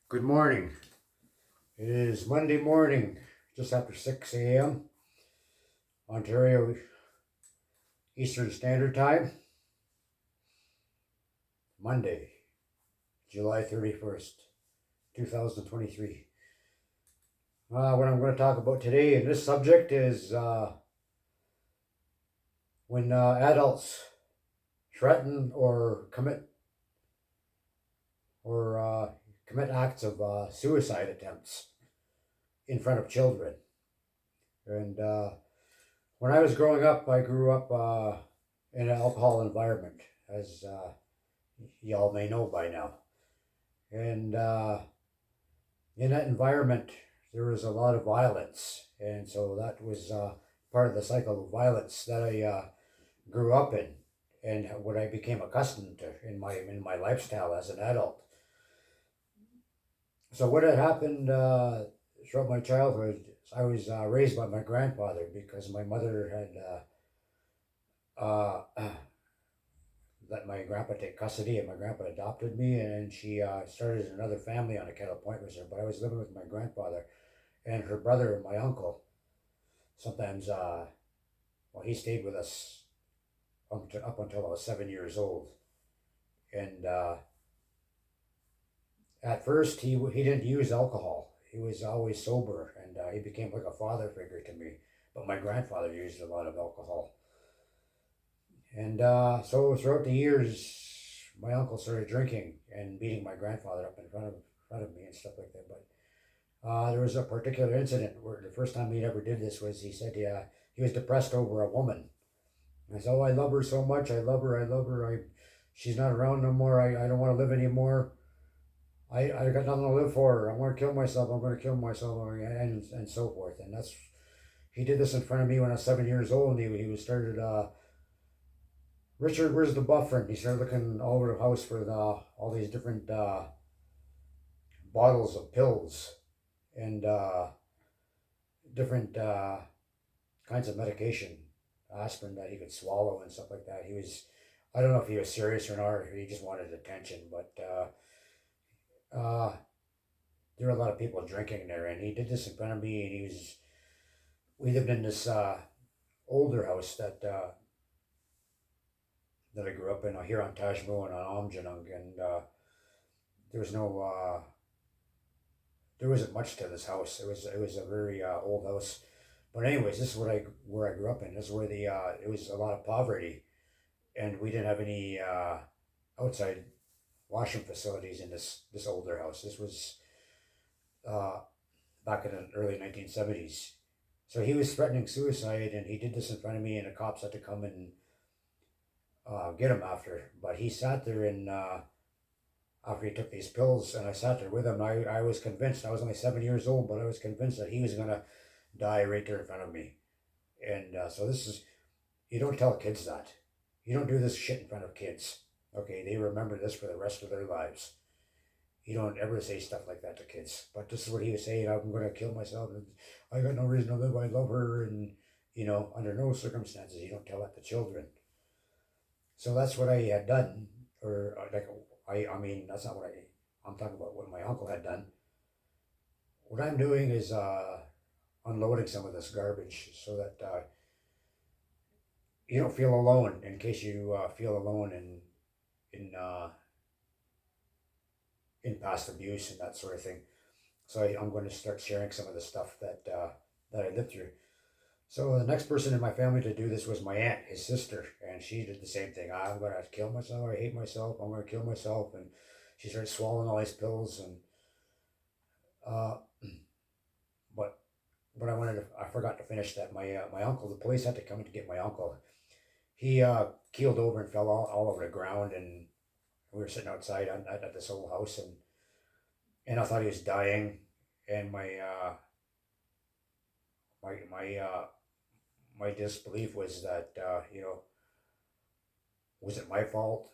Good morning. It is Monday morning, just after 6 a.m. Ontario Eastern Standard Time. Monday, July 31st, 2023. What I'm going to talk about today in this subject is when adults threaten or commit acts of suicide attempts in front of children. And when I was growing up, I grew up in an alcohol environment, as y'all may know by now. And in that environment, there was a lot of violence. And so that was part of the cycle of violence that I grew up in and what I became accustomed to in my lifestyle as an adult. So what had happened throughout my childhood, I was raised by my grandfather because my mother had let my grandpa take custody, and my grandpa adopted me, and she started another family on a Kettle Point Reserve. But I was living with my grandfather and her brother and my uncle. Sometimes, he stayed with us up until I was 7 years old. And at first, he didn't use alcohol. He was always sober, and he became like a father figure to me. But my grandfather used a lot of alcohol. And so throughout the years, my uncle started drinking and beating my grandfather up in front of me and stuff like that. But there was a particular incident where the first time he ever did this was he said he was depressed over a woman. And I said, "Oh, I love her so much. I love her. I love her. She's not around no more. I don't want to live anymore. I got nothing to live for. I'm going to kill myself. I'm going to kill myself," and so forth. And he did this in front of me when I was 7 years old, and he was started. Richard, where's the buffer? And he started looking all over the house for all these different bottles of pills and different kinds of medication, aspirin that he could swallow and stuff like that. I don't know if he was serious or not, or he just wanted attention, but there were a lot of people drinking there, and he did this in front of me, and we lived in this older house that I grew up in here on Tashmo and on Amjanung, and there was no there wasn't much to this house. It was a very old house. But anyways, this is where I grew up in. This is where it was a lot of poverty, and we didn't have any outside washroom facilities in this older house. This was uh, back in the early 1970s. So he was threatening suicide, and he did this in front of me, and the cops had to come and get him after. But he sat there and after he took these pills, and I sat there with him. I was convinced. I was only 7 years old, but I was convinced that he was gonna die right there in front of me. And so this is you don't tell kids that. You don't do this shit in front of kids. Okay, they remember this for the rest of their lives. You don't ever say stuff like that to kids. But this is what he was saying. I'm gonna kill myself. And I got no reason to live. I love her, and under no circumstances you don't tell that to children. So that's what I had done, or I mean that's not what I'm talking about. What my uncle had done. What I'm doing is unloading some of this garbage so that you don't feel alone. In case you feel alone in past abuse and that sort of thing. So I'm going to start sharing some of the stuff that I lived through. So the next person in my family to do this was my aunt, his sister, and she did the same thing. I'm going to kill myself. I hate myself. I'm going to kill myself. And she started swallowing all these pills. And uh, but I forgot to finish that. My uncle, the police had to come in to get my uncle. He keeled over and fell all over the ground, and we were sitting outside at this old house, and I thought he was dying, and my disbelief was that was it my fault?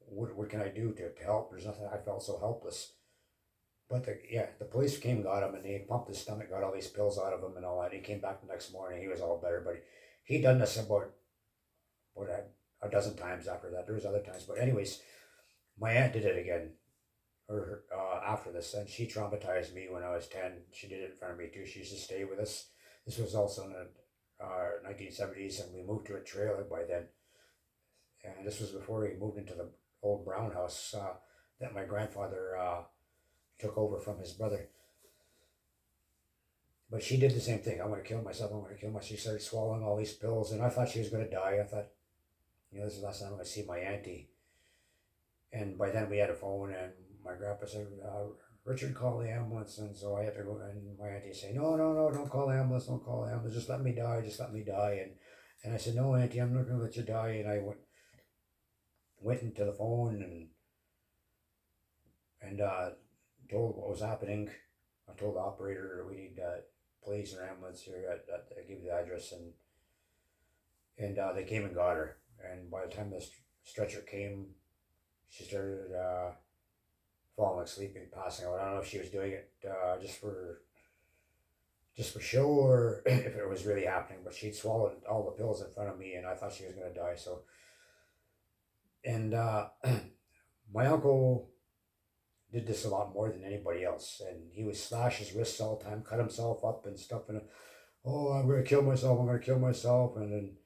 What can I do to help? There's nothing. I felt so helpless. But the police came, got him, and they pumped his stomach, got all these pills out of him and all that. He came back the next morning. He was all better, but he done this about what a dozen times after that. There was other times, but anyways, my aunt did it again, or after this, and she traumatized me when I was 10. She did it in front of me too. She used to stay with us. This was also in the 1970s, and we moved to a trailer by then. And this was before we moved into the old brown house that my grandfather took over from his brother. But she did the same thing. I'm going to kill myself. I'm going to kill myself. She started swallowing all these pills, and I thought she was going to die. I thought, this is the last time I'm going to see my auntie. And by then we had a phone, and my grandpa said, Richard, call the ambulance. And so I had to go, and my auntie said, no, no, no, don't call the ambulance, don't call the ambulance, just let me die, just let me die. And I said, no, auntie, I'm not going to let you die. And I went into the phone and told what was happening. I told the operator we need police or ambulance here. I gave the address, and they came and got her. And by the time the stretcher came, she started falling asleep and passing out. I don't know if she was doing it just for show or if it was really happening. But she'd swallowed all the pills in front of me, and I thought she was gonna die. So, and my uncle did this a lot more than anybody else, and he would slash his wrists all the time, cut himself up and stuff. And oh, I'm gonna kill myself. I'm gonna kill myself, and then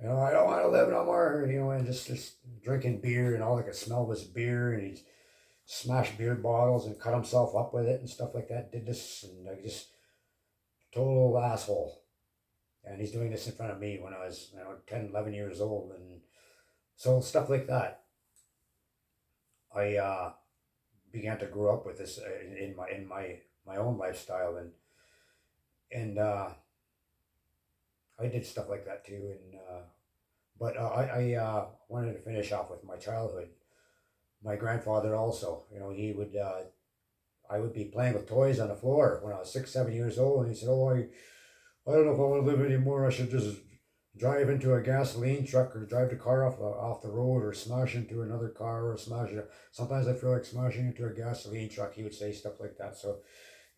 I don't want to live no more. And just drinking beer, and all I could smell was beer, and he'd smash beer bottles and cut himself up with it and stuff like that. Did this, and like just total asshole. And he's doing this in front of me when I was 10, 11 years old, and so stuff like that. I began to grow up with this in my own lifestyle, and I did stuff like that too. And but I wanted to finish off with my childhood. My grandfather also, he would I would be playing with toys on the floor when I was 6, 7 years old, and he said, "Oh, I don't know if I want to live anymore. I should just drive into a gasoline truck or drive the car off the road or smash into another car or smash it. Sometimes I feel like smashing into a gasoline truck." He would say stuff like that. So,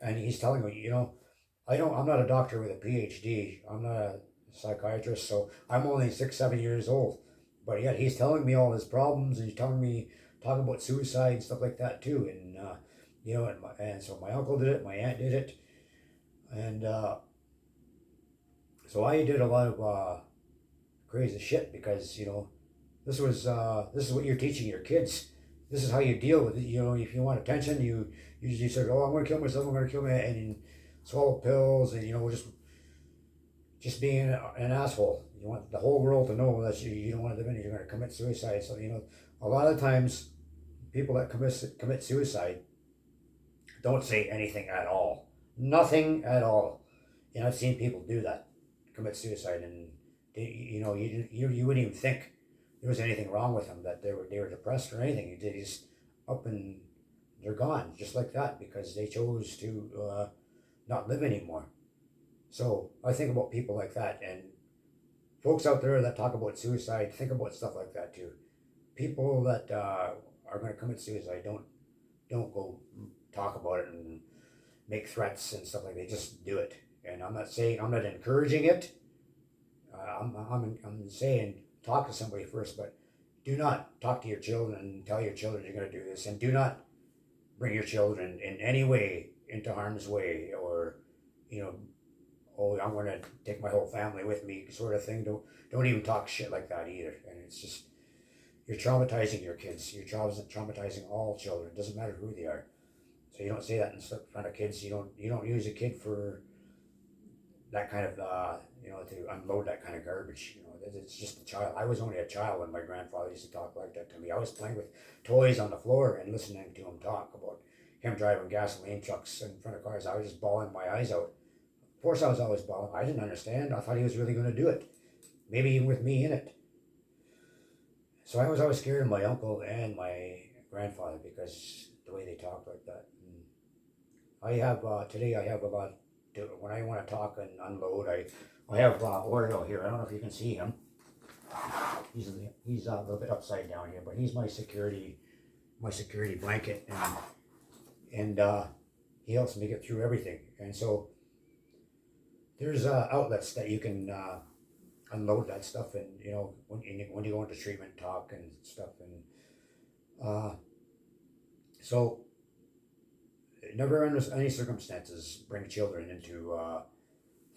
and he's telling me, I'm not a doctor with a PhD. I'm not a psychiatrist, so I'm only 6, 7 years old. But yet he's telling me all his problems, and he's telling me talking about suicide and stuff like that too. And and so my uncle did it, my aunt did it, and so I did a lot of crazy shit because this is what you're teaching your kids. This is how you deal with it. If you want attention, you usually say, "Oh, I'm going to kill myself. I'm going to kill me," and swallow pills, and just being an asshole. You want the whole world to know that you don't want to live in it. You're going to commit suicide. So a lot of times, people that commit suicide don't say anything at all. Nothing at all. I've seen people do that, commit suicide, and you wouldn't even think there was anything wrong with them, that they were depressed or anything. They just up and they're gone just like that because they chose to not live anymore. So I think about people like that, and folks out there that talk about suicide, think about stuff like that too. People that are going to commit suicide don't go talk about it and make threats and stuff like that. They just do it. And I'm not encouraging it. I'm saying talk to somebody first, but do not talk to your children and tell your children you're going to do this, and do not bring your children in any way into harm's way, or oh, I'm going to take my whole family with me sort of thing. Don't even talk shit like that either. And it's just, you're traumatizing your kids. You're traumatizing all children. It doesn't matter who they are. So you don't say that in front of kids. You don't use a kid for that kind of to unload that kind of garbage. It's just a child. I was only a child when my grandfather used to talk like that to me. I was playing with toys on the floor and listening to him talk about him driving gasoline trucks in front of cars. I was just bawling my eyes out. Of course, I was always bawling. I didn't understand. I thought he was really going to do it, maybe even with me in it. So I was always scared of my uncle and my grandfather because the way they talked like that. And today I have about, when I want to talk and unload, I have Oreo here. I don't know if you can see him. He's a little bit upside down here, but he's my security blanket, and he helps me get through everything. And so there's outlets that you can unload that stuff, and when you go into treatment talk and stuff, and so never under any circumstances bring children into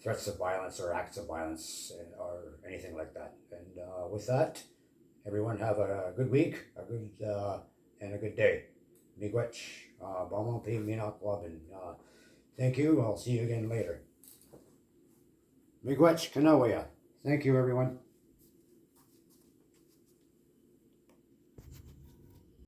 threats of violence or acts of violence or anything like that. And with that, everyone have a good week, a good and a good day. Miigwech, Bamampi Minak Wabin. Thank you. I'll see you again later. Miigwech Kanawaya. Thank you, everyone.